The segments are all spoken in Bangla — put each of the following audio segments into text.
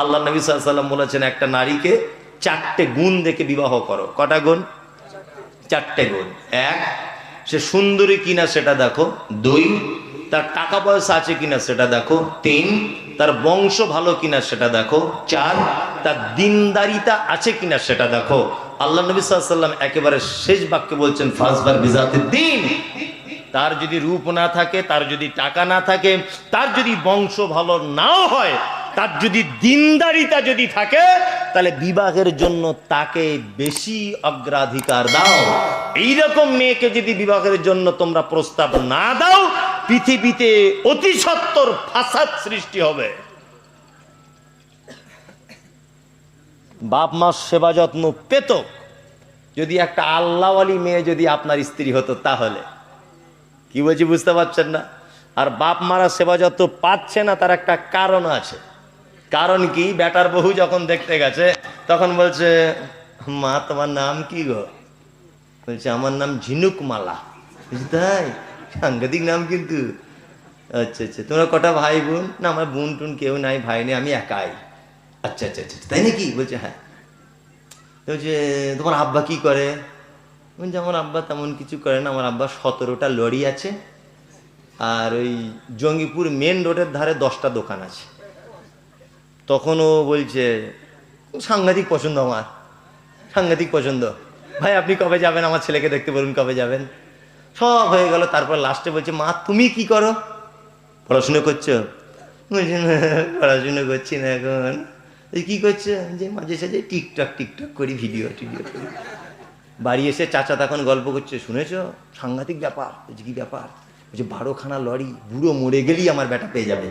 আল্লাহ নবী সাল্লাল্লাহু আলাইহি ওয়াসাল্লাম বলেছেন একটা নারীকে 4টে গুণ দেখে বিবাহ করো। কটা গুণ? 4টে গুণ। 1, সে সুন্দরী কিনা সেটা দেখো। 2, তার টাকা পয়সা আছে কিনা সেটা দেখো। 3, তার বংশ ভালো কিনা সেটা দেখো। 4, তার দিনদারিতা আছে কিনা সেটা দেখো। আল্লাহ নবী সাল্লাল্লাহু আলাইহি ওয়াসাল্লাম একেবারে শেষ বাক্যে বলছেন ফাজবার বিজাতিদ দ্বীন। তার যদি রূপ না থাকে, তার যদি টাকা না থাকে, তার যদি বংশ ভালো নাও হয়, তার যদি দিনদারিতা যদি থাকে, তাহলে বিবাহের জন্য তাকে বেশি অগ্রাধিকার দাও। এইরকম মেয়েকে যদি বিবাহের জন্য তোমরা প্রস্তাব না দাও, পৃথিবীতে অতি সত্বর ফাসাদ সৃষ্টি হবে। বাপ মা সেবা যত্ন পেত, যদি একটা আল্লাহওয়ালি মেয়ে যদি আপনার স্ত্রী হতো, তাহলে কি বলছি বুঝতে পারছেন না? আর বাপ মারা সেবা যত পাচ্ছে না, তার একটা কারণ আছে। কারণ কি? বেটার বহু যখন দেখতে গেছে তখন বলছে, মা তোমার নাম কি গো? বলছে আমার নাম ঝিনুক মালা। তাই? সাংঘাতিক নাম কিন্তু। আচ্ছা আচ্ছা, তোমরা কটা ভাই বোন? না আমার বোন টুন কেউ নাই, ভাই নেই, আমি একাই। আচ্ছা আচ্ছা আচ্ছা, তাই নাকি? বলছে হ্যাঁ। বলছে তোমার আব্বা কি করে? বলছে আমার আব্বা তেমন কিছু করে না, আমার আব্বা 17টা লরি আছে, আর ওই জঙ্গিপুর মেন রোডের ধারে 10টা দোকান আছে। তখন ও বলছে সাংঘাতিক পছন্দ, আমার সাংঘাতিক পছন্দ, ভাই আপনি কবে যাবেন? আমার ছেলেকে দেখতে বলুন, কবে যাবেন? সব হয়ে গেল। তারপর লাস্টে বলছে মা তুমি কি করো? পড়াশুনো করছো? বলছে না পড়াশুনো করছি না এখন। কি করছো? যে মাঝে সাঝে টিকটক করি, ভিডিও টিডিও করি। বাড়ি এসে চাচা তখন গল্প করছে, শুনেছো সাংঘাতিক ব্যাপার। বলছে কি ব্যাপার? বলছে 12খানা লরি, বুড়ো মরে গেলেই আমার বেটা পেয়ে যাবে,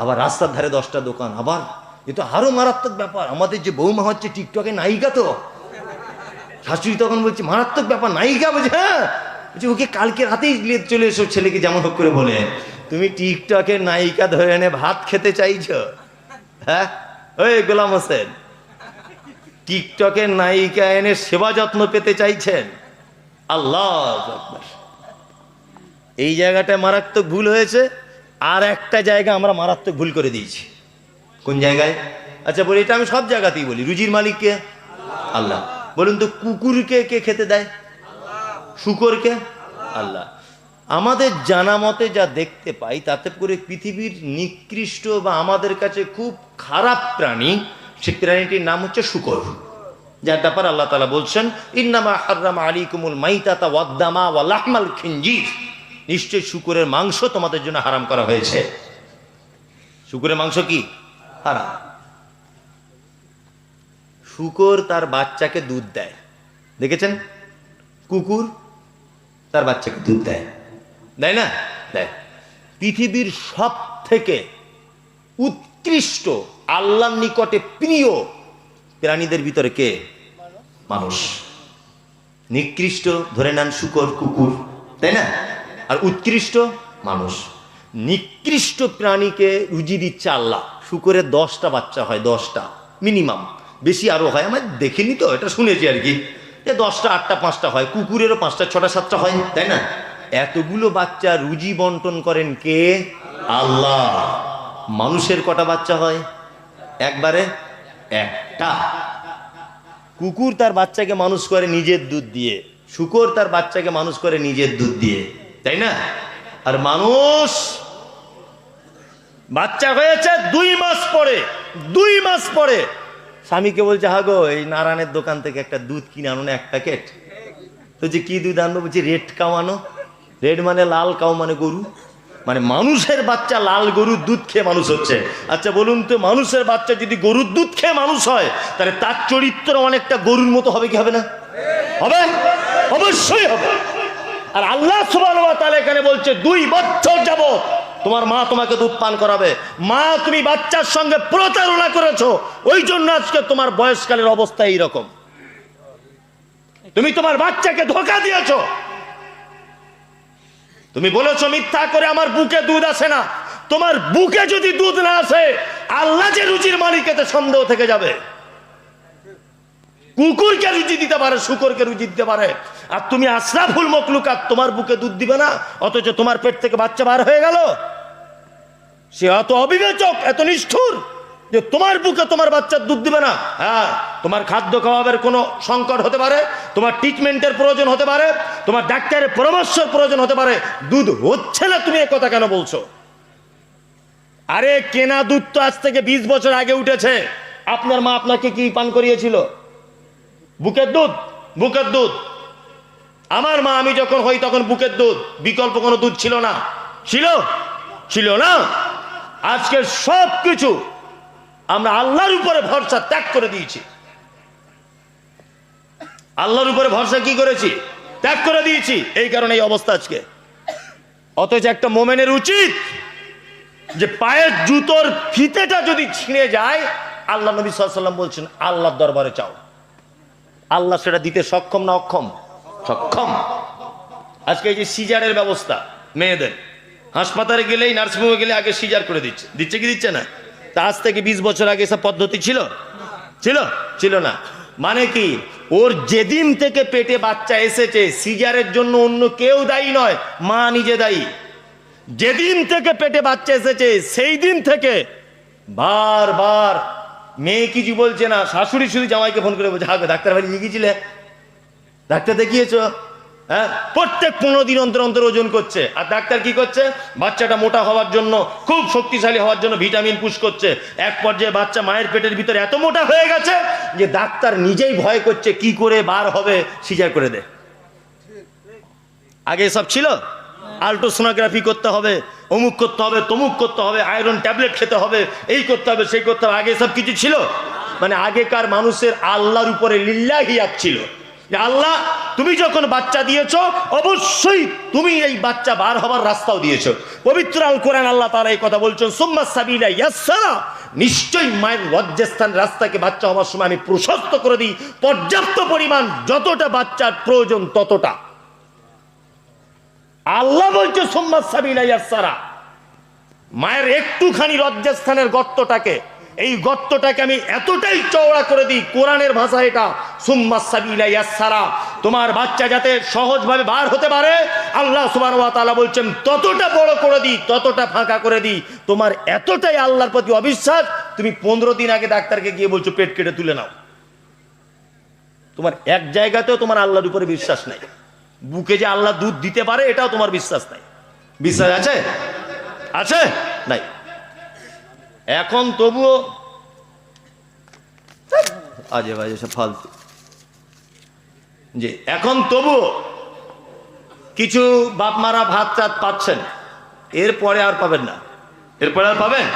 আবার রাস্তার ধারে 10টা দোকান, আবার এ তো আরো মারাত্মক ব্যাপার, আমাদের যে বৌমা হচ্ছে টিকটকে নায়িকা। তো শাশুড়ি তখন বলছে মারাত্মক ব্যাপার, নায়িকা? বলছে হ্যাঁ। বলছে ওকে কালকে রাতেই চলে এসো, ছেলেকে যেমন হোক করে বলে। তুমি টিকটকের নায়িকা ধরে এনে ভাত খেতে চাইছো? হ্যাঁ ওই গোলাম হোসেন, টিকটকের নায়িকা এনে সেবা যত্ন পেতে চাইছেন? আল্লাহ আকবার। এই জায়গাটায় মারাত্মক ভুল হয়েছে। আর একটা জায়গা আমরা মারাত্মক ভুল করে দিয়েছি। কোন জায়গায়? আচ্ছা বলি, এটা আমি সব জায়গাতেই বলি, রুজির মালিক কে? আল্লাহ। বলুন তো কুকুরকে কে খেতে দেয়? শুকরকে? আল্লাহ। আমাদের জানা মতে যা দেখতে পাই, তাতে করে পৃথিবীর নিকৃষ্ট বা আমাদের কাছে খুব খারাপ প্রাণী, সে প্রাণীটির নাম হচ্ছে শুকর, যার ব্যাপার আল্লাহ তাআলা বলছেন ইন্নামা হাররামা আলাইকুমুল মাইতাতা ওয়াদ-দামা ওয়া লাহমাল খিনজির, নিশ্চয় শুকরের মাংস তোমাদের জন্য হারাম করা হয়েছে। শুকরের মাংস কি হারাম? শুকর তার বাচ্চাকে দুধ দেয়, দেখেছেন? কুকুর তার বাচ্চাকে দুধ দেয়, দেয় না? দেয়। পৃথিবীর সব থেকে উৎকৃষ্ট, আল্লাহর নিকটে প্রিয় প্রাণীদের ভিতরে কে? মানুষ। নিকৃষ্ট ধরে নেন শুকর, কুকুর, তাই না? আর উৎকৃষ্ট মানুষ। নিকৃষ্ট প্রাণীকে রুজি দিচ্ছে আল্লাহ। শুকরের 10টা বাচ্চা হয়, 10টা মিনিমাম, বেশি আরো হয়, আমার দেখিনি তো, এটা শুনেছি আর কি, যে 10টা 8টা 5টা হয়। কুকুরেরও 5টা 6টা 7টা হয়, তাই না? এতগুলো বাচ্চা রুজি বন্টন করেন কে? আল্লাহ। মানুষের কটা বাচ্চা হয়? একবারে একটা। কুকুর তার বাচ্চাকে মানুষ করে নিজের দুধ দিয়ে, শুকর তার বাচ্চাকে মানুষ করে নিজের দুধ দিয়ে, তাই না? আর মানুষ বাচ্চা হয়েছে 2 মাস পরে, 2 মাস পরে স্বামীকে বলছে হাগো এই নারায়ণের দোকান থেকে একটা দুধ কিনে আনো না, 1 প্যাকেট। বলছে কি দুধ আনবো? বলছি রেড কাউ আনো। রেড মানে লাল, কাউ মানে গরু। মানে মানুষের বাচ্চা লাল গরুর দুধ খেয়ে মানুষ হচ্ছে। আচ্ছা বলুন তো, মানুষের বাচ্চা যদি গরুর দুধ খেয়ে মানুষ হয়, তাহলে তার চরিত্র অনেকটা গরুর মতো হবে কি হবে না? হবে, অবশ্যই হবে। আর আল্লাহ সুবহানাহু ওয়া তাআলা এখানে বলছে 2 বছর যাবত তোমার মা তোমাকে দুধ পান করাবে। মা তুমি বাচ্চার সঙ্গে প্রতারণা করেছো, ওই জন্য আজকে তোমার বয়সকালের অবস্থা এইরকম। তুমি তোমার বাচ্চাকে ধোঁকা দিয়েছো। তুমি বলেছো মিথ্যা করে আমার বুকে দুধ আসে না। তোমার বুকে যদি দুধ না আসে, আল্লাহ যে রুজির মালিক এতে সন্দেহ থেকে যাবে। কুকুরকে রুজি দিতে পারে, শুকরকে রুজি দিতে পারে, আর তুমি আশরাফুল মখলুকাত তোমার বুকে দুধ দিবে না, অথচ তোমার পেট থেকে বাচ্চা বার হয়ে গেল। সে এত অবিবেচক, এত নিষ্ঠুর। যে তোমার বুকে তোমার বাচ্চার দুধ দিবে না? হ্যাঁ, তোমার খাদ্য খাওয়াবের কোনো সংকট হতে পারে, তোমার ট্রিটমেন্টের প্রয়োজন হতে পারে, তোমার ডাক্তারের পরামর্শের প্রয়োজন হতে পারে, দুধ হচ্ছে না, তুমি এই কথা কেন বলছো? আরে কেনা দুধ তো আজ থেকে 20 বছর আগে উঠেছে। আপনার মা আপনাকে কি পান করিয়েছিল? বুকের দুধ। বুকের দুধ। আমার মা আমি যখন হই তখন বুকের দুধ, বিকল্প কোনো দুধ ছিল না। ছিল? ছিল না। আজকে সব কিছু আমরা আল্লাহর উপরে ভরসা ত্যাগ করে দিয়েছি। আল্লাহর উপরে ভরসা কি করেছি? ত্যাগ করে দিয়েছি। এই কারণে এই অবস্থা আজকে। অথচ একটা মোমেনের উচিত যে পায়ের জুতোর ফিতেটা যদি ছিঁড়ে যায়, আল্লাহ নবী সাল্লাল্লাহু আলাইহি ওয়াসাল্লাম বলছেন আল্লাহর দরবারে চাও। আল্লাহ সেটা দিতে সক্ষম না অক্ষম? সক্ষম। আজকে এই যে সিজারের ব্যবস্থা মেয়েদের, হাসপাতালে গেলেই নার্সিংহোমে গেলে আগে সিজার করে দিচ্ছে। দিচ্ছে কি দিচ্ছে না? তা আজ থেকে 20 বছর আগে এসব পদ্ধতি ছিল? ছিল? ছিল না। মানে কি, ওর যেদিন থেকে পেটে বাচ্চা এসেছে সিজারের জন্য অন্য কেউ দায়ী নয়, মা নিজে দায়ী। যেদিন থেকে পেটে বাচ্চা এসেছে সেই দিন থেকে বারবার মেয়ে কিছু বলছে না, শাশুড়ি শুধু জামাইকে ফোন করে বলছে, হ্যাঁ ডাক্তার বাড়ি গিয়েছিলে, ডাক্তার দেখিয়েছো? হ্যাঁ, প্রত্যেক 15 দিন অন্তর অন্তর ওজন করছে। আর ডাক্তার কি করছে? বাচ্চাটা মোটা হওয়ার জন্য, খুব শক্তিশালী হওয়ার জন্য ভিটামিন পুশ করছে। এক পর্যায়ে বাচ্চা মায়ের পেটের ভিতরে এত মোটা হয়ে গেছে যে ডাক্তার নিজেই ভয় করছে কি করে বার হবে, সিজার করে দে। আগে সব ছিল? আল্ট্রাসোনোগ্রাফি করতে হবে, অমুক করতে হবে, তমুক করতে হবে, আয়রন ট্যাবলেট খেতে হবে, এই করতে হবে, সেই করতে হবে। আগে সব কিছু ছিল? মানে আগেকার মানুষের আল্লাহর উপরে লিল্লাহিয়াত ছিল যে আল্লাহ তুমি যখন বাচ্চা দিয়েছো অবশ্যই তুমি এই বাচ্চা বার হবার রাস্তাও দিয়েছো। পবিত্র আল কোরআন আল্লাহ তাআলা এই কথা বলছেন, সুম্মা সাবিলা ইয়াসসারা, নিশ্চয়ই মায়ের লজ্জাস্থান রাস্তাকে বাচ্চা হওয়ার সময় আমি প্রশস্ত করে দিই, পর্যাপ্ত পরিমাণ যতটা বাচ্চার প্রয়োজন ততটা। আল্লাহ বলছে সুম্মা সাবিলা ইয়াসসারা, মায়ের একটুখানি লজ্জাস্থানের গর্তটাকে, এই গর্তটাকে আমি এতটাই চওড়া করে দিই, কোরআনের ভাষা এটা, সুম্মা সাবিলা ইয়াসসারা, তোমার বাচ্চা যাতে সহজভাবে বার হতে পারে আল্লাহ সুবহানাহু ওয়া তাআলা বলছেন ততটা বড় করে দিই, ততটা ফাঁকা করে দিই। তোমার এতটাই আল্লাহর প্রতি অবিশ্বাস, তুমি 15 দিন আগে ডাক্তারকে গিয়ে বলছো পেট কেটে তুলে নাও। তোমার এক জায়গাতেও তোমার আল্লাহর উপরে বিশ্বাস নাই। বুকে যে আল্লাহ দুধ দিতে পারে এটাও তোমার বিশ্বাস নাই। বিশ্বাস আছে? আছে? নাই। এখন তবুও আজে বাজে সব ফালতু। জি, এখন তবুও কিছু বাপ মারা ভাত চাত পাচ্ছেন, এরপরে আর পাবেন না। এরপরে আর পাবেন?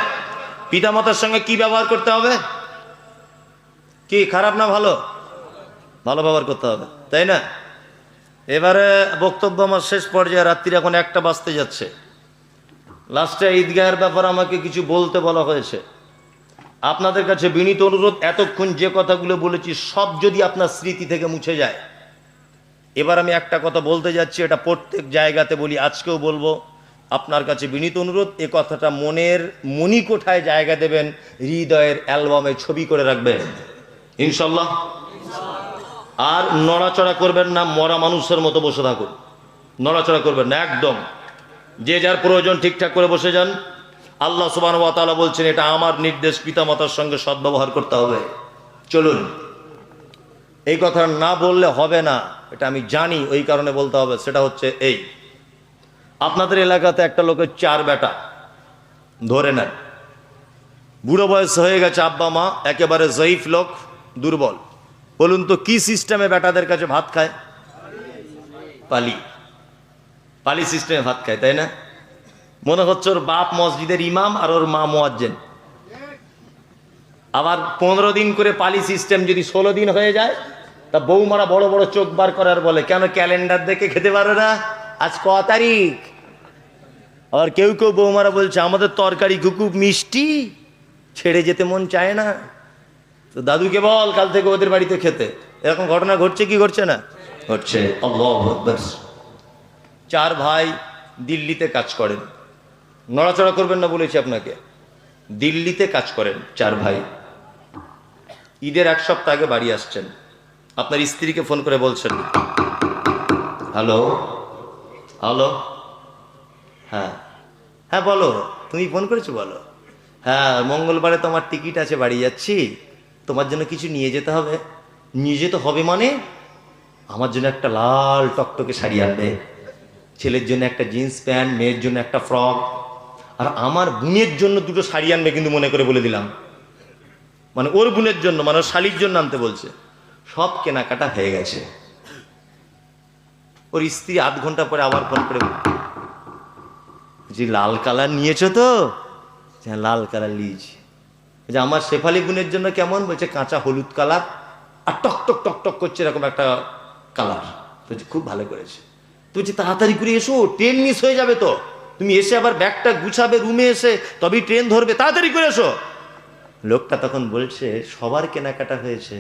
পিতামাতার সঙ্গে কি ব্যবহার করতে হবে? কি খারাপ না ভালো? ভালো ব্যবহার করতে হবে, তাই না? এবারে বক্তব্য আমার শেষ পর্যায়ে, রাত্রির এখন 1টা বাজতে যাচ্ছে। লাস্টে ঈদগাহের ব্যাপারে আমাকে কিছু বলতে বলা হয়েছে। আপনাদের কাছে বিনীত অনুরোধ, এতক্ষণ যে কথাগুলো বলেছি সব যদি আপনার স্মৃতি থেকে মুছে যায়, এবার আমি একটা কথা বলতে যাচ্ছি, এটা প্রত্যেক জায়গাতে বলি, আজকেও বলবো। আপনার কাছে বিনীত অনুরোধ, এ কথাটা মনের মণিকোঠায় জায়গা দেবেন, হৃদয়ের অ্যালবামে ছবি করে রাখবেন ইনশাল্লাহ। আর নড়াচড়া করবেন না, মরা মানুষের মতো বসে থাকুন, নড়াচড়া করবেন না একদম। যে যার প্রয়োজন ঠিকঠাক করে বসে যান। আল্লাহ সুবহানাহু ওয়া তাআলা বলছেন এটা আমার নির্দেশ, পিতামাতার সঙ্গে সদ্ব্যবহার করতে হবে। চলুন, এই কথা না বললে হবে না, এটা আমি জানি, ওই কারণে বলতে হবে। সেটা হচ্ছে এই, আপনাদের এলাকাতে একটা লোকের 4 বেটা, ধরে নেন বুড়ো বয়স হয়ে গেছে, আব্বা মা একেবারে জয়ীফ লোক, দুর্বল। বলুন তো কি সিস্টেমে বেটাদের কাছে ভাত খায়? পালি পালি সিস্টেমে ভাত খায়, তাই না? মনে হচ্ছে ওর বাপ মসজিদের ইমাম আর ওর মা মুয়াজ্জিন। আবার 15 দিন করে পালি সিস্টেম যদি 16 দিন হয়ে যায়, তা বৌমারা বড় বড় চোখ বার করার বলে, কেন ক্যালেন্ডার দেখে খেতে পারে না, আজ ক তারিখ? আর কেউ কেউ বৌমারা বলছে আমাদের তরকারি খুব মিষ্টি, ছেড়ে যেতে মন চায় না, তো দাদুকে বল কাল থেকে ওদের বাড়িতে খেতে। এরকম ঘটনা ঘটছে কি ঘটছে না? ঘটছে। আল্লাহু আকবার। 4 ভাই দিল্লিতে কাজ করেন, নড়াচড়া করবেন না বলেছি আপনাকে। দিল্লিতে কাজ করেন 4 ভাই। ঈদের 1 সপ্তাহ আগে বাড়ি আসছেন, আপনার স্ত্রীকে ফোন করে বলছেন, হ্যালো হ্যালো, হ্যাঁ হ্যাঁ বলো, তুমি ফোন করেছো বলো। হ্যাঁ, মঙ্গলবারে তোমার টিকিট আছে, বাড়ি যাচ্ছি, তোমার জন্য কিছু নিয়ে যেতে হবে। নিয়ে যেতে হবে মানে আমার জন্য একটা লাল টকটকে শাড়ি আনবে, ছেলের জন্য একটা জিন্স প্যান্ট, মেয়ের জন্য একটা ফ্রক, আর আমার বোনের জন্য দুটো শাড়ি আনবে, কিন্তু মনে করে বলে দিলাম, মানে ওর বোনের জন্য, মানে ওর শালির জন্য আনতে বলছে। সব কেনাকাটা হয়ে গেছে। ওর স্ত্রী আধ ঘন্টা পরে আবার ফোন করে যে লাল কালার নিয়েছো তো? হ্যাঁ, লাল কালার নিয়েছি। যে আমার শেফালি বোনের জন্য কেমন? বলছে কাঁচা হলুদ কালার আর টক টক টক টক করছে এরকম একটা কালার। বলছে খুব ভালো করেছে। তো বলছে তাড়াতাড়ি করে এসো, ট্রেন মিস হয়ে যাবে তো, তুমি এসে আবার ব্যাগটা গুছাবে, রুমে এসে তবেই ট্রেন ধরবে, তাড়াতাড়ি করে এসো। লোকটা তখন বলছে সবার কেনাকাটা হয়েছে,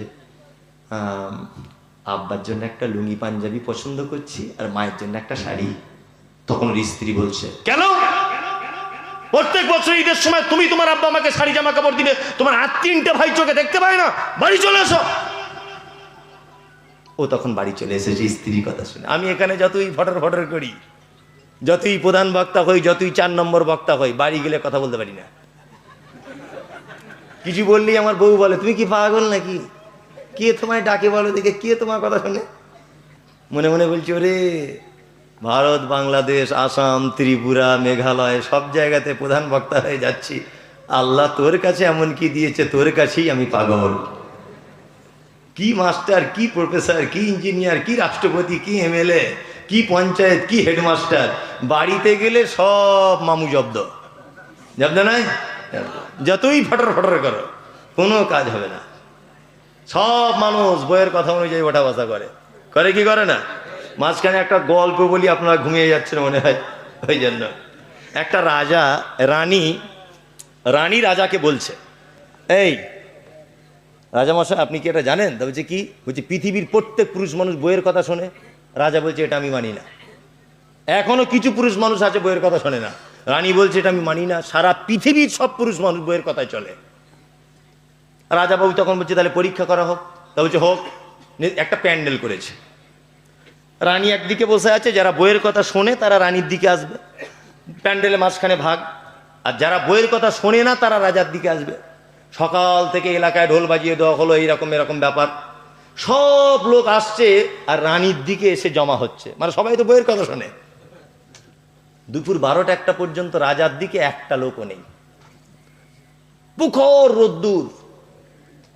আব্বার জন্য একটা লুঙ্গি পাঞ্জাবি পছন্দ করছি আর মায়ের জন্য একটা শাড়ি। তখন ওর স্ত্রী বলছে কেন? প্রত্যেক বছর ঈদের সময় তুমি তোমার আব্বা আমাকে শাড়ি জামা কাপড় দিবে, তোমার আর তিনটা ভাই চোখে দেখতে পায় না? বাড়ি চলে এসো। ও তখন বাড়ি চলে এসেছে স্ত্রীর কথা শুনে। আমি এখানে যতই ফটর ফটর করি, যতই প্রধান বক্তা হই, যতই 4 নম্বর বক্তা হই, বাড়ি গেলে কথা বলতে পারি না। কিছু বললেই আমার বউ বলে তুমি কি পাগল নাকি, কে তোমায় ডাকে বলো দেখে, কে তোমার কথা শুনে? মনে মনে বলছি ওরে, ভারত, বাংলাদেশ, আসাম, ত্রিপুরা, মেঘালয় সব জায়গাতে প্রধান বক্তা হয়ে যাচ্ছি, আল্লাহ তোর কাছে এমন কি দিয়েছে, তোর কাছেই আমি পাগল। কি মাস্টার, কি প্রফেসর, কি ইঞ্জিনিয়ার, কি রাষ্ট্রপতি, কি এমএলএ, কি পঞ্চায়েত, কি হেডমাস্টার, বাড়িতে গেলে সব মামু জব্দ। জব্দ নয়? যতই ফটর ফটর করো কোনো কাজ হবে না। সব মানুষ বইয়ের কথা অনুযায়ী ওঠা বসা করে, করে কি করে না? মাঝখানে একটা গল্প বলি, আপনারা ঘুমিয়ে যাচ্ছেন মনে হয়, ওই জন্য। একটা রাজা রানী রাজাকে বলছে, এই রাজা মশাই আপনি কি এটা জানেন? তা বলছে কি? বলছে পৃথিবীর প্রত্যেক পুরুষ মানুষ বইয়ের কথা শোনে। রাজা বলছে এটা আমি মানি না। এখনো কিছু পুরুষ মানুষ আছে বইয়ের কথা শোনে না। রানী বলছে এটা আমি মানি না, সারা পৃথিবীর সব পুরুষ মানুষ বইয়ের কথায় চলে। রাজা বাবু তখন বলছে তাহলে পরীক্ষা করা হোক। তা বলছে হোক। একটা প্যান্ডেল করেছে, রানী একদিকে বসে আছে, যারা বইয়ের কথা শোনে তারা রানীর দিকে আসবে, প্যান্ডেলে মাঝখানে ভাগ, আর যারা বইয়ের কথা শোনে না তারা রাজার দিকে আসবে। সকাল থেকে এলাকায় ঢোল বাজিয়ে দেওয়া হলো, এইরকম এরকম ব্যাপার। সব লোক আসছে আর রানীর দিকে এসে জমা হচ্ছে, মানে সবাই তো বইয়ের কথা শোনে। দুপুর 12টা-1টা পর্যন্ত রাজার দিকে একটা লোকও নেই, পুখর রোদ্দুর।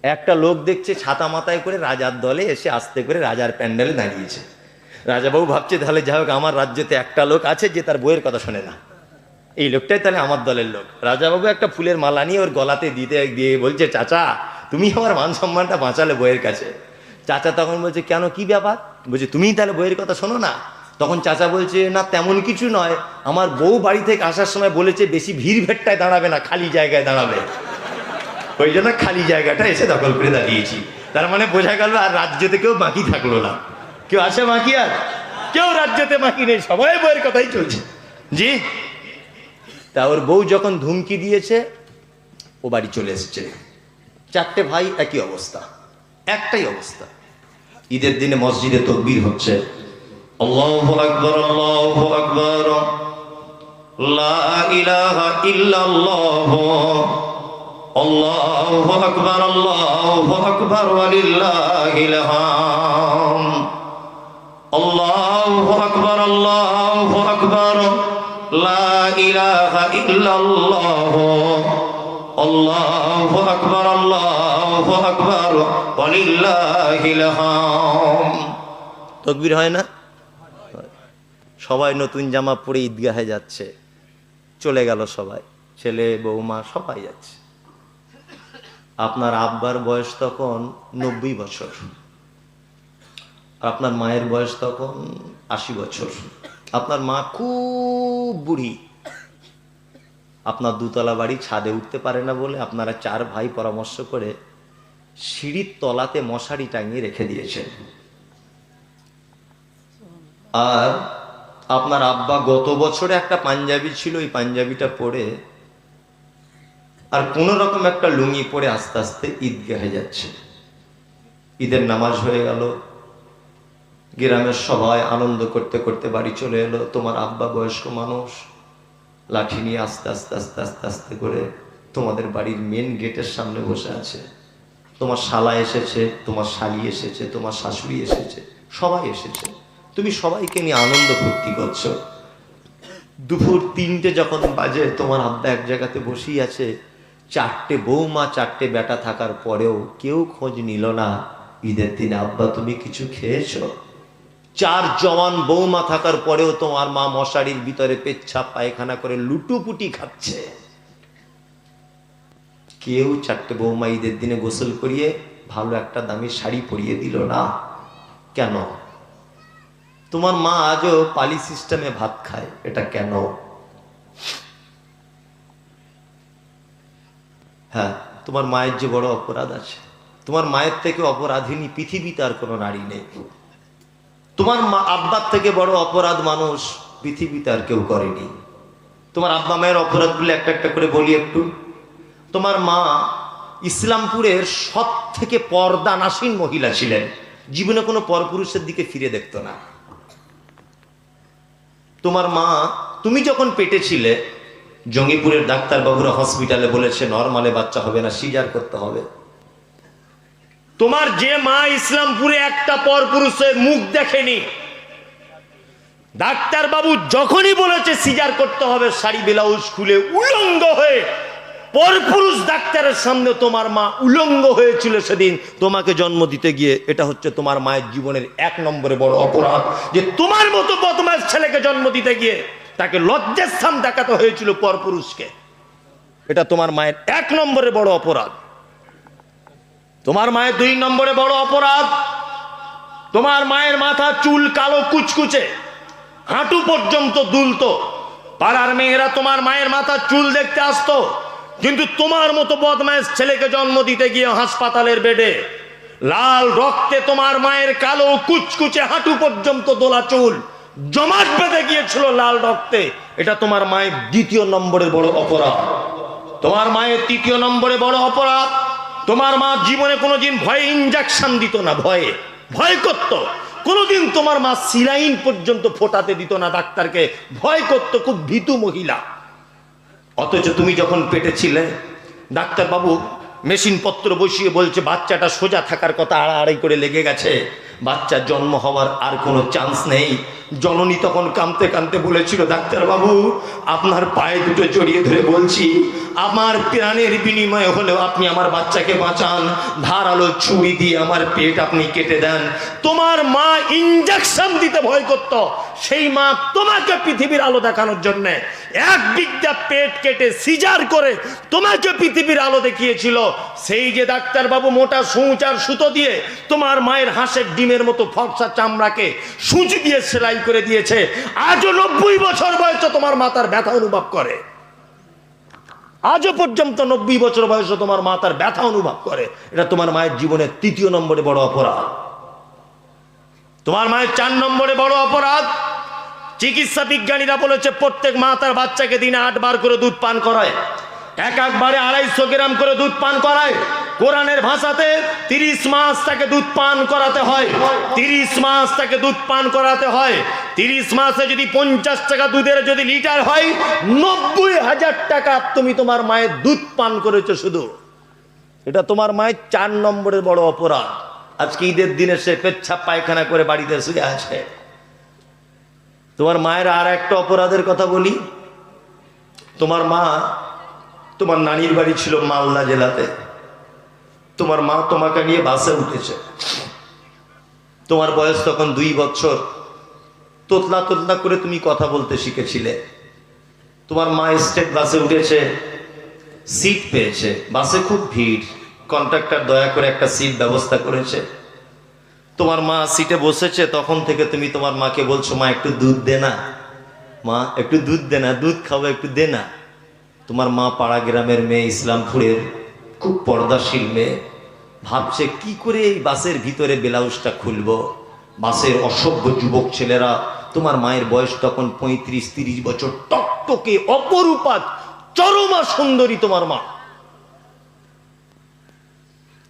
একটা লোক দেখছে ছাতা মাথায় করে রাজার দলে এসে আস্তে করে রাজার প্যান্ডেলে দাঁড়িয়েছে। রাজাবাবু ভাবছে তাহলে যাই হোক, আমার রাজ্যতে একটা লোক আছে যে তার বইয়ের কথা শোনে না, এই লোকটাই তাহলে আমার দলের লোক। রাজাবাবু একটা ফুলের মালা নিয়ে ওর গলাতে দিয়ে বলছে চাচা তুমি আমার মান সম্মানটা বাঁচালে বইয়ের কাছে। চাচা তখন বলছে কেন, কি ব্যাপার? বলছে তুমিই তাহলে বইয়ের কথা শোনো না? তখন চাচা বলছে না তেমন কিছু নয়, আমার বউ বাড়ি থেকে আসার সময় বলেছে বেশি ভিড় ভেট্টায় দাঁড়াবে না, খালি জায়গায় দাঁড়াবে, ওই জন্য খালি জায়গাটা এসে দখল করে দাঁড়িয়েছি। তার মানে বোঝা গেল আর রাজ্যতে কেউ বাকি থাকলো না। কেউ আছে বাকি? আর কেউ রাজ্যতে বাকি নেই, সবাই বইয়ের কথাই চলছে। জি। তা ওর বউ যখন ধুমকি দিয়েছে ও বাড়ি চলে এসছে। 4টে ভাই একই অবস্থা, একটাই অবস্থা। ঈদের দিনে মসজিদে তাকবীর হচ্ছে, আল্লাহু আকবার আল্লাহু আকবার, লা ইলাহা ইল্লাল্লাহ, আল্লাহু আকবার ওয়ালিল্লাহিল হামদ, আল্লাহু আকবার লা ইলাহা ইল্লাল্লাহ, আল্লাহু আকবার ওয়ালিল্লাহিল হামদ। তাকবীর হয় না? সবাই নতুন জামা পরে ঈদগাহে যাচ্ছে, চলে গেল সবাই, ছেলে বৌমা সবাই যাচ্ছে। আপনার আব্বার বয়স তখন 90 বছর, আপনার মায়ের বয়স তখন 80 বছর। আপনার মা খুব বুড়ি, আপনার 2তলা বাড়ি, ছাদে উঠতে পারে না বলে আপনারা 4 ভাই পরামর্শ করে সিঁড়ির তলাতে মশারি টাঙিয়ে রেখে দিয়েছেন। আর আপনার আব্বা গত বছরে একটা পাঞ্জাবি ছিল, ওই পাঞ্জাবিটা পরে আর কোন রকম একটা লুঙ্গি পরে আস্তে আস্তে ঈদগাহে যাচ্ছে। ঈদের নামাজ হয়ে গেল, গ্রামের সবাই আনন্দ করতে করতে বাড়ি চলে এলো। তোমার আব্বা বয়স্ক মানুষ, লাঠি নিয়ে আস্তে আস্তে আস্তে আস্তে আস্তে করে তোমাদের বাড়ির মেন গেটের সামনে বসে আছে। তোমার শালা এসেছে, তোমার শালি এসেছে, তোমার শাশুড়ি এসেছে, সবাই এসেছে। তুমি সবাইকে নিয়ে আনন্দ ফুর্তি করছো। দুপুর 3টে যখন বাজে, তোমার আব্বা এক জায়গাতে বসেই আছে। 4টে বৌমা 4টে বেটা থাকার পরেও কেউ খোঁজ নিল না ঈদের দিনে আব্বা তুমি কিছু খেয়েছো। 4 জওয়ান বৌমা থাকার পরেও তোমার মা মশারির ভিতরে পেচ্ছাপ পায়খানা করে লুটুপুটি খাচ্ছে। কেউ 4টে বৌমা ঈদের দিনে গোসল করিয়ে ভালো একটা দামি শাড়ি পরিয়ে দিল না। কেন? তোমার মা আজও পালি সিস্টেমে ভাত খায়, এটা কেন? হ্যাঁ, তোমার মায়ের যে বড় অপরাধ আছে, তোমার মায়ের থেকে অপরাধিনী পৃথিবীতে আর কোনো নারী নেই। তোমার মা আব্বার থেকে বড় অপরাধ মানুষ পৃথিবীতে আর কেউ করেনি। তোমার আব্বা মায়ের অপরাধগুলো একটা একটা করে বলি একটু। তোমার মা ইসলামপুরের সব থেকে পর্দানাসীন মহিলা ছিলেন, জীবনে কোনো পরপুরুষের দিকে ফিরে দেখতো না। তোমার মা, তুমি যখন পেটে ছিলে, জঙ্গিপুরের ডাক্তারবাবুরা হসপিটালে বলেছে নরমালে বাচ্চা হবে না, সিজার করতে হবে। তোমার যে মা ইসলামপুরে একটা পরপুরুষের মুখ দেখেনি, ডাক্তারবাবু যখনই বলেছে সিজার করতে হবে, শাড়ি ব্লাউজ খুলে উলঙ্গ হয়ে পরপুরুষ ডাক্তারের সামনে তোমার মা উলঙ্গ হয়েছিল সেদিন তোমাকে জন্ম দিতে গিয়ে। এটা হচ্ছে তোমার মায়ের জীবনের 1 নম্বরে বড় অপরাধ, যে তোমার মতো বদমাশ ছেলেকে জন্ম দিতে গিয়ে তাকে লজ্জার স্থান দেখাতে হয়েছিল পরপুরুষকে। এটা তোমার মায়ের 1 নম্বরে বড় অপরাধ। তোমার মায়ের 2 নম্বরে বড় অপরাধ, তোমার মায়ের মাথা চুল কালো কুচকুচে, হাঁটু পর্যন্ত দুলতো। পাড়ার মেয়েরা তোমার মায়ের মাথা চুল দেখতে আসতো, কিন্তু তোমার মতো বদমাশ ছেলেকে জন্ম দিতে গিয়ে হাসপাতালের বেডে লাল রক্তে তোমার মায়ের কালো কুচকুচে হাঁটু পর্যন্ত দোলা চুল জমাট বেঁধে গিয়েছিল লাল রক্তে। এটা তোমার মায়ের 2 নম্বরের বড় অপরাধ। তোমার মায়ের 3 নম্বরে বড় অপরাধ, তোমার মা জীবনে কোনোদিন ভয়ে ইনজেকশন দিত না, ভয়ে ভয় করত। কোনোদিন তোমার মা সিলাইন পর্যন্ত ফোটাতে দিত না ডাক্তারকে, ভয় করত, খুব ভীতু মহিলা। অথচ তুমি যখন পেটে ছিলে, ডাক্তারবাবু মেশিন পত্র বসিয়ে বলছে বাচ্চাটা সোজা থাকার কথা, আড়াআড়ি করে লেগে গেছে, বাচ্চার জন্ম হওয়ার আর কোনো চান্স নেই। জননী তখন কাঁদতে কাঁদতে বলেছিল, ডাক্তারবাবু আপনার পায়ে দুটো জড়িয়ে ধরে বলছি, আমার প্রাণের বিনিময়ে হলেও আপনি আমার বাচ্চাকে বাঁচান, ধারালো ছুরি দিয়ে আমার পেট আপনি কেটে দেন। তোমার মা ইনজেকশন দিতে ভয় করত, সেই মা তোমাকে পৃথিবীর আলো দেখানোর জন্য 1 বিঘা পেট কেটে সিজার করে তোমাকে পৃথিবীর আলো দেখিয়েছিল। সেই যে ডাক্তারবাবু মোটা সূচ আর সুতো দিয়ে তোমার মায়ের হাঁসের ডিমের মতো ফর্সা চামড়াকে সূচ দিয়ে সেলাই করে দিয়েছে, আজও 90 বছর বয়সে তোমার মাথার ব্যথা অনুভব করে। আজও পর্যন্ত 90 বছর বয়সে তোমার মাথার ব্যথা অনুভব করে। এটা তোমার মায়ের জীবনের 3 নম্বরে বড় অপরাধ। তোমার মায়ের 4 নম্বরে বড় অপরাধ, চিকিৎসা বিজ্ঞানীরা বলেছে প্রত্যেক মা তার বাচ্চাকে দিনে 8 বার করে দুধ পান করায়, একবারে 250 গ্রাম করে দুধ পান করায়। কোরআনের ভাষাতে 30 মাস তাকে দুধ পান করাতে হয়, 30 মাস তাকে দুধ পান করাতে হয়। 30 মাসে যদি 50 টাকা দুধের যদি লিটার হয়, 90,000 টাকা তুমি তোমার মায়ের দুধ পান করেছো শুধু। এটা তোমার মায়ের 4 নম্বরের বড় অপরাধ। আজকে ঈদের দিনে সে পেচ্ছাপ পায়খানা করে বাড়িতে শুয়ে আছে। তোমার মায়ের আর একটা অপরাধের কথা বলি। তোমার মা, তোমার নানির বাড়ি ছিল মালদা জেলাতে, তোমার মা তোমাকে নিয়ে বাসে উঠেছে। তোমার বয়স তখন 2 বছর, তোতলা তোতলা করে তুমি কথা বলতে শিখেছিলে। তোমার মা স্টেট বাসে উঠেছে, সিট পেয়েছে, বাসে খুব ভিড়, কন্ট্রাক্টর দয়া করে একটা সিট ব্যবস্থা করেছে। তোমার মা সিটে বসেছে, তখন থেকে তুমি তোমার মাকে বলছো, মা একটু দুধ দে না, মা একটু দুধ দে না, দুধ খাবো, একটু দে না। তোমার মা পাড়া গ্রামের মেয়ে, ইসলামপুরের খুব পর্দাশীল মেয়ে, ভাবছে কি করে এই বাসের ভিতরে ব্লাউজটা খুলবো। বাসের অসভ্য যুবক ছেলেরা, তোমার মায়ের বয়স তখন 35-30 বছর, টকটকে অপরূপা চরমা সুন্দরী তোমার মা।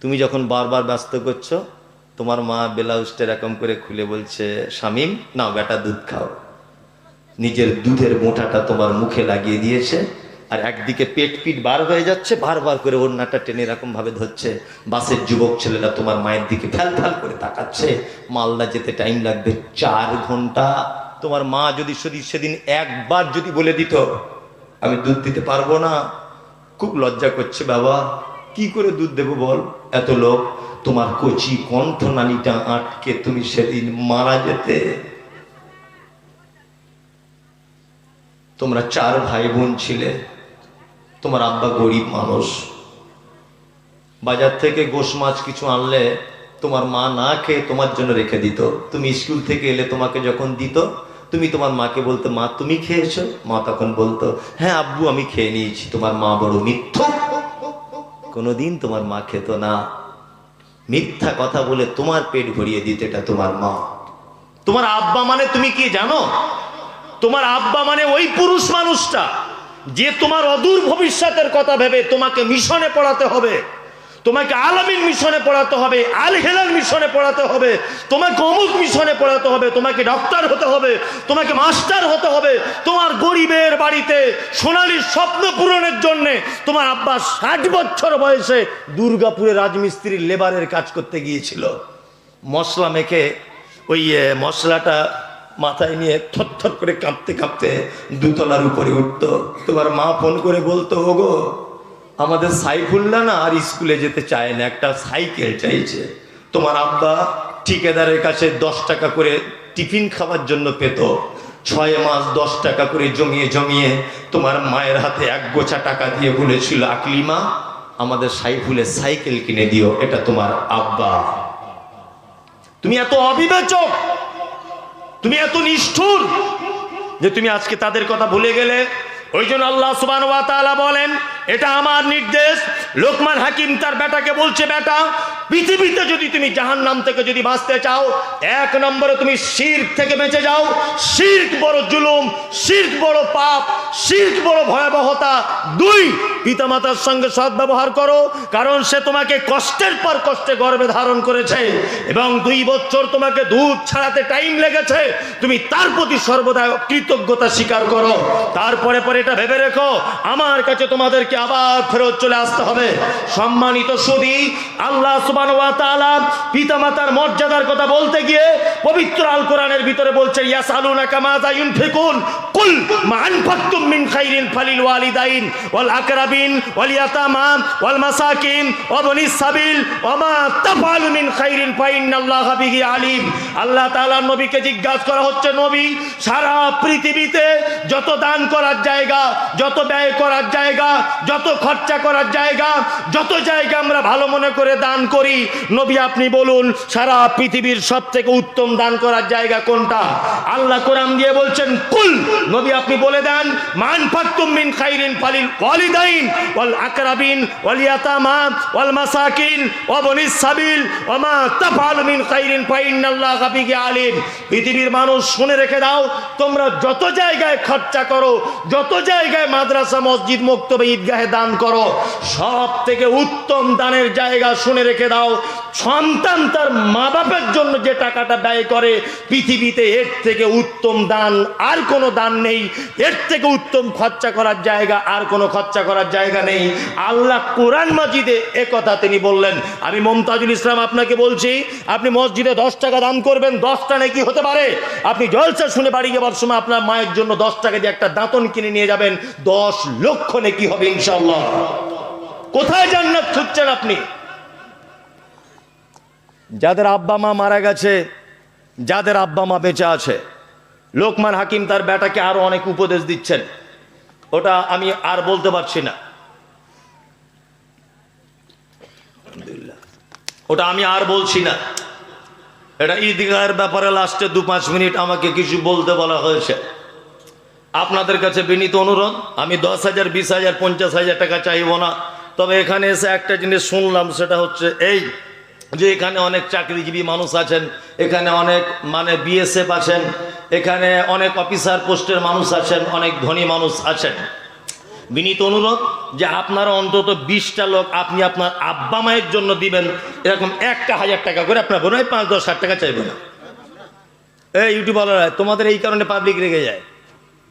তুমি যখন বারবার ব্যস্ত করছো, তোমার মা ব্লাউজটা এরকম করে খুলে বলছে, শামিম নাও বেটা দুধ খাও। নিজের দুধের মোটাটা তোমার মুখে লাগিয়ে দিয়েছে, আর একদিকে পেট পিট বার হয়ে যাচ্ছে, বারবার করে ওড়নাটা টেনে এরকম ভাবে ধরছে। বাসের যুবক ছেলেরা তোমার মায়ের দিকে ফ্যাল ফ্যাল করে তাকাচ্ছে। মালদা যেতে টাইম লাগবে 4 ঘন্টা। তোমার মা যদি সেদিন একবার যদি বলে দিত আমি দুধ দিতে পারবো না, খুব লজ্জা করছে বাবা, কি করে দুধ দেবো বল, এত লোক, তোমার কচি কণ্ঠনালীটা আটকে তুমি সেদিন মারা যেতে। তোমরা 4 ভাই বোন ছিলে, তোমার আব্বা গরিব মানুষ, বাজার থেকে গোশ মাছ কিছু আনলে তোমার মা না খেয়ে তোমার জন্য রেখে দিত। তুমি স্কুল থেকে এলে তোমাকে যখন দিত, তুমি তোমার মাকে বলতো মা তুমি খেয়েছো? মা তখন বলতো হ্যাঁ আব্বু আমি খেয়ে নিয়েছি। তোমার মা বড় মিথ্যুক, কোনোদিন তোমার মা খেত না। মিথ্যা কথা বলে তোমার পেট ভরিয়ে দিত, এটা তোমার মা। তোমার আব্বা মানে তুমি কি জানো? তোমার আব্বা মানে ওই পুরুষ মানুষটা যে তোমার অদূর ভবিষ্যতের কথা ভেবে তোমাকে মিশনে পড়াতে হবে, তোমাকে আলামিন মিশনে পড়াতে হবে, আল হেলাল মিশনে পড়াতে হবে, তোমাকে অমুক মিশনে পড়াতে হবে, তোমাকে ডক্টর হতে হবে, তোমাকে মাস্টার হতে হবে। তোমার গরিবের বাড়িতে সোনালীর স্বপ্ন পূরণের জন্যে তোমার আব্বা 60 বছর বয়সে দুর্গাপুরে রাজমিস্ত্রির লেবারের কাজ করতে গিয়েছিল। মশলা মেখে ওই মশলাটা মাথায় নিয়ে থরথর করে কাঁপতে কাঁপতে 2 তলার উপরে উঠতো। তোমার মা ফোন করে বলতো ওগো আমাদের সাইফুল্লাহ না আর স্কুলে যেতে চায় না, একটা সাইকেল চাইছে। তোমার আব্বা ঠিকাদারের কাছে 10 টাকা করে টিফিন খাওয়ার জন্য পেত। 6 মাস 10 টাকা করে জমিয়ে জমিয়ে তোমার মায়ের হাতে 1 গোছা টাকা দিয়ে বলেছিল আকলিমা আমাদের সাইফুলের সাইকেল কিনে দিও। এটা তোমার আব্বা। তুমি এত অবিবেচক, তুমি এত নিষ্ঠুর যে তুমি আজকে তাদের কথা ভুলে গেলে। ওই জন্য আল্লাহ সুবহানাহু ওয়া তাআলা বলেন এটা আমার নির্দেশ। লোকমান হাকিম তার বেটাকে বলছে বেটা পৃথিবীতে যদি তুমি জাহান্নাম থেকে যদি বাঁচতে চাও, 1 নম্বরে তুমি শিরক থেকে বেঁচে যাও। শিরক বড় জুলুম, শিরক বড় পাপ, শিরক বড় ভয়াবহতা। 2 পিতামাতার সঙ্গে সদ্ব্যবহার করো, কারণ সে তোমাকে কষ্টের পর কষ্টে গর্ভে ধারণ করেছে এবং 2 বছর তোমাকে দুধ ছাড়াতে টাইম লেগেছে। তুমি তার প্রতি সর্বদা কৃতজ্ঞতা স্বীকার করো। তারপরে পরে এটা ভেবে রেখো আমার কাছে তোমাদেরকে আবার ফেরত চলে আসতে হবে। সম্মানিত সুধী, আল্লাহ সুবহানাহু ওয়া তাআলা পিতামাতার মর্যাদার কথা বলতে গিয়ে পবিত্র আল কোরআনের ভিতরে বলছে ইয়াসালুনাকা মাযা ইউনফিকুন কুল মা আনফাকতুম মিন খাইরিন ফালিল ওয়ালিদাইন ওয়াল আকরাবিন ওয়াল ইয়াতামা ওয়াল মাসাকিন ওয়া বনিস সাবিল ওয়া মা তাফআলু মিন খাইরিন ফাইন্নাল্লাহা বিহি আলিম। আল্লাহ তাআলার নবীকে জিজ্ঞাসা করা হচ্ছে নবী সারা পৃথিবীতে যত দান করার জায়গা, যত ব্যয় করার জায়গা, যত খরচা করার জায়গা, যত জায়গা আমরা ভালো মনে করে দান করি, নবী আপনি বলুন সারা পৃথিবীর সবথেকে উত্তম দান করার জায়গা কোনটা? আল্লাহ কোরআন দিয়ে বলছেন কুল, নবী আপনি বলে দেন মান ফাকতুম মিন খাইরিন ফালিল ওয়ালিদাইন ওয়াল আকরাবিন ওয়াল ইয়াতামা ওয়াল মাসাকিন ওয়া বনিস সাবিল ওয়া মা তাফআলু মিন খাইরিন ফাইন্নাল্লাহা বিহি আলিম। পৃথিবীর মানুষ শুনে রেখে দাও, তোমরা যত জায়গায় খরচা করো, যত জায়গায় মাদ্রাসা মসজিদ মক্তবে ঈদগাহে দান করো, সব থেকে উত্তম দানের জায়গা শুনে রেখে দাও সন্তান তার মা বাপের জন্য যে টাকাটা ব্যয় করে, পৃথিবীতে এর থেকে উত্তম দান আর কোনো দান নেই, এর থেকে উত্তম খরচা করার জায়গা আর কোনো খরচা করার জায়গা নেই। আল্লাহ কোরআন মাজিদে একথা তিনি বললেন। আমি মুমতাজুল ইসলাম আপনাকে বলছি আপনি মসজিদে 10 টাকা দান করবেন, 10টা নাকি হতে পারে। আপনি জলসা শুনে বাড়ি যাবার সময় আপনার মায়ের জন্য 10 টাকা দিয়ে একটা দাঁতন কিনে নিয়ে যাবেন, 10 লক্ষ নেকি হবে ইনশাআল্লাহ। কোথায় জান্নাত খুঁজছেন আপনি? যাদের আব্বা মা মারা গেছে, যাদের আব্বা মা বেঁচে আছে, লোকমান হাকিম তার বেটাকে আরো অনেক উপদেশ দিচ্ছেন, ওটা আমি আর বলতে পারছি না, ওটা আমি আর বলছি না। এটা ঈদগাহের ব্যাপারে লাস্টে 2-5 মিনিট আমাকে কিছু বলতে বলা হয়েছে। আপনাদের কাছে বিনীত অনুরোধ, আমি 10,000, 20,000, 50,000 টাকা চাইব না। তবে এখানে এসে একটা জিনিস শুনলাম, সেটা হচ্ছে এই যে এখানে অনেক চাকরিজীবী মানুষ আছেন, এখানে অনেক বিএসএফ আছেন, এখানে অনেক অফিসার পোস্টের মানুষ আছেন, অনেক ধনী মানুষ আছেন। বিনীত অনুরোধ যে আপনারা অন্তত 20টা লোক আপনি আপনার আব্বা মায়ের জন্য দিবেন, এরকম 1,000 টাকা করে। আপনার বোধ হয় 5-10 হাজার টাকা চাইবে না। এই ইউটিউবাররা তোমাদের এই কারণে পাবলিক রেগে যায়,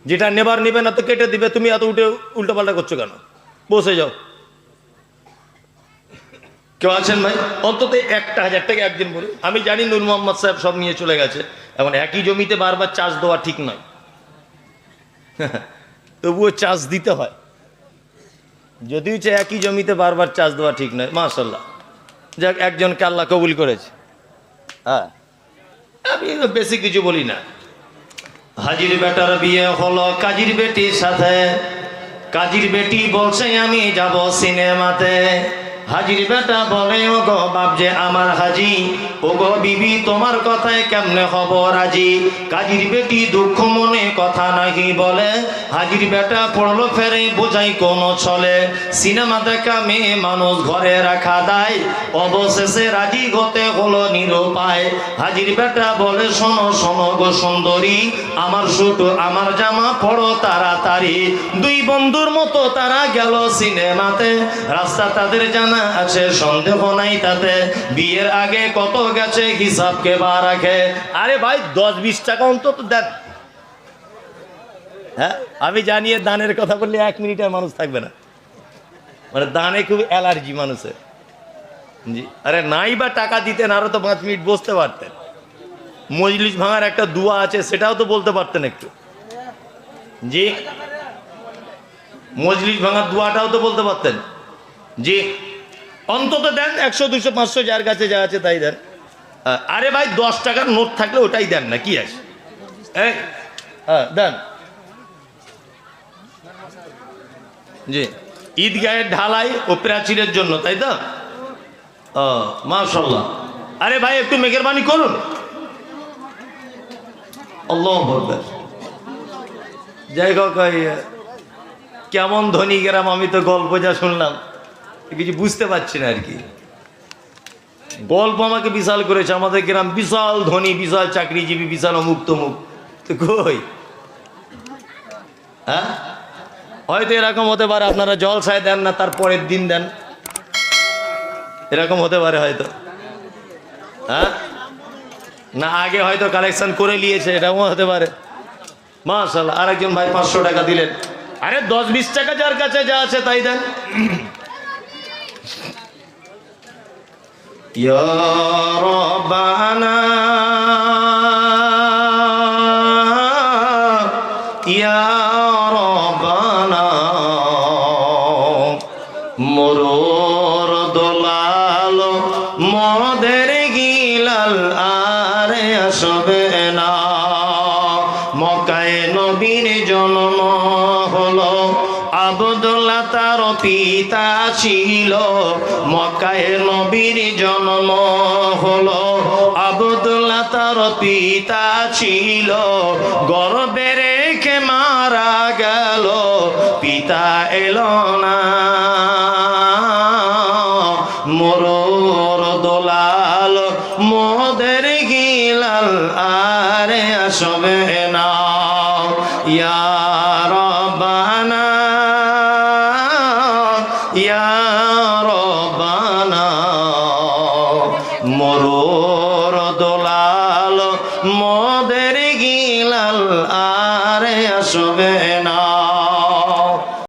যেটা নেবার নেবে না তো কেটে দিবে, তুমি এত উঠে উল্টোপাল্টা করছো কেন? বসে যাও। কেউ আছেন ভাই? অন্তত 1,000 টাকা একদিন বলুন। আমি জানি নূর মোহাম্মদ সাহেব সব নিয়ে চলে গেছে, এখন একই জমিতে বারবার চাষ দেওয়া ঠিক নয়, তবুও চাষ দিতে হয়। যদিও একই জমিতে বারবার চাষ দেওয়া ঠিক নয়। মাশাল্লাহ, যাক একজনকে আল্লাহ কবুল করেছে। হ্যাঁ, আমি বেশি কিছু বলি না। হাজির বেটার বিয়ে হলো কাজীর বেটির সাথে। কাজীর বেটি বলছে আমি যাব সিনেমাতে। হাজির বেটা বলে ও গো বাপ যে আমার হাজি, ও গো বিবি তোমার কথায় কেমনে হব রাজি। কাজীর বেটি দুঃখ মনে কথা নাহি বলে। হাজির বেটা পড়লো ফেরে বোঝাই কোন ছলে। সিনেমা দেখা মেয়ে মানুষ ঘরে রাখা দায়, অবশেষে রাজি হতে হলো নিরুপায়। হাজির বেটা বলে শোনো শোনো গো সুন্দরী, আমার শুট আমার জামা পড়ো তাড়াতাড়ি। দুই বন্ধুর মতো তারা গেল সিনেমাতে, রাস্তা তাদের জানা আছে সন্দেহ নাই তাতে। বিয়ের আগে কত গেছে হিসাব কে বা রাখে। আরে ভাই 10-20 টাকা অন্তত দেন। হ্যাঁ, আমি জানি দানের কথা বললে 1 মিনিটের মানুষ থাকবে না, মানে দানে খুব অ্যালার্জি মানুষের। জি, আরে নাই বা টাকা দিতেন আরো তো 5 মিনিট বসতে পারতেন। মজলিস ভাঙার একটা দুয়া আছে, সেটাও তো বলতে পারতেন একটু। জি, মজলিস ভাঙার দুয়াটাও তো বলতে পারতেন। জি, অন্তত দেন 100, 200, 500 যার কাছে যা আছে তাই দেন। আরে ভাই 10 টাকার নোট থাকলে ওটাই দেন না, কি আছে? হ্যাঁ দেন। জি, ঈদগাহের ঢালাই ও প্রাচীরের জন্য, তাই তো? মাশাআল্লাহ। আরে ভাই একটু মেহেরবানি করুন। আল্লাহু আকবার। যাই হোক, কেমন ধনী গ্রাম, আমি তো গল্প যা শুনলাম কিছু বুঝতে পারছি না আর কি। গল্প আমাকে বিশাল করেছে, আমাদের গ্রাম বিশাল ধনী, বিশাল চাকরিজীবী, বিশাল অমুক তমুক। তো কই? হ্যাঁ, হয়তো এরকম হতে পারে আপনারা জলসায় দেন না, তার পরের দিন দেন, এরকম হতে পারে হয়তো। হ্যাঁ, না আগে হয়তো কালেকশন করে নিয়েছে, এটাও হতে পারে। মাশাআল্লাহ। আরেকজন ভাই 500 টাকা দিলেন। আরে 10-20 টাকা যার কাছে যা আছে তাই দেন। ইয়া রাব্বানা ইয়া রাব্বানা মোরর দোলাল মদের গিলাল আরে আসবে না। মক্কায় নবীর জন্ম হলো, আব্দুল্লাহ তার পিতা ছিল। মক্কায় নবীর জন্ম হলো, আব্দুল্লাহ তার পিতা ছিল। গর্ভে রেখে মারা গেল, পিতা এলো না। মোরর দোলাল মোদের গিলাল আরে আসবে না। ইয়া রাব্বানা ইয়া রাব্বানা মোরর